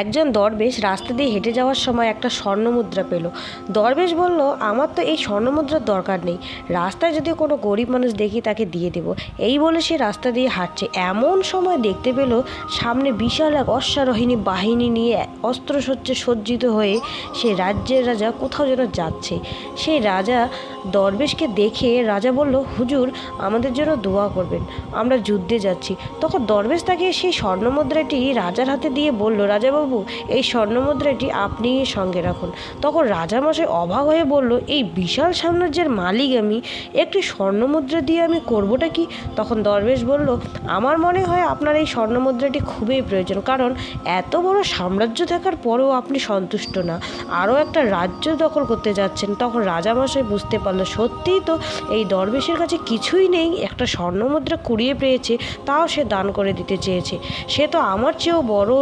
একজন দরবেশ রাস্তা দিয়ে হেঁটে যাওয়ার সময় একটা স্বর্ণমুদ্রা পেল। দরবেশ বলল, আমার তো এই স্বর্ণমুদ্রার দরকার নেই, রাস্তায় যদি কোনো গরিব মানুষ দেখি তাকে দিয়ে দেব। এই বলে সে রাস্তা দিয়ে হাঁটছে, এমন সময় দেখতে পেল সামনে বিশাল এক অশ্বারোহী বাহিনী নিয়ে অস্ত্রশস্ত্রে সজ্জিত হয়ে সে রাজ্যের রাজা কোথাও যেন যাচ্ছে। সেই রাজা দরবেশকে দেখে রাজা বলল, হুজুর, আমাদের জন্য দোয়া করবেন, আমরা যুদ্ধে যাচ্ছি। তখন দরবেশ তাকে সেই স্বর্ণমুদ্রাটি রাজার হাতে দিয়ে বলল, রাজাবাবু, এই স্বর্ণমুদ্রাটি আপনি সঙ্গে রাখুন। তখন রাজামশাই অবাক হয়ে বলল, এই বিশাল সাম্রাজ্যের মালিক আমি, একটি স্বর্ণমুদ্রা দিয়ে আমি করবোটা কি? তখন দরবেশ বলল, আমার মনে হয় আপনার এই স্বর্ণমুদ্রাটি খুবই প্রয়োজন, কারণ এত বড় সাম্রাজ্য থাকার পরেও আপনি সন্তুষ্ট না, আরও একটা রাজ্য দখল করতে যাচ্ছেন। তখন রাজামশাই বুঝতে পারলো সত্যিই তো এই দরবেশের কাছে কিছুই নেই, একটা স্বর্ণমুদ্রা কুড়িয়ে পেয়েছে, তাও সে দান করে দিতে চেয়েছে। সে তো আমার চেয়েও বড়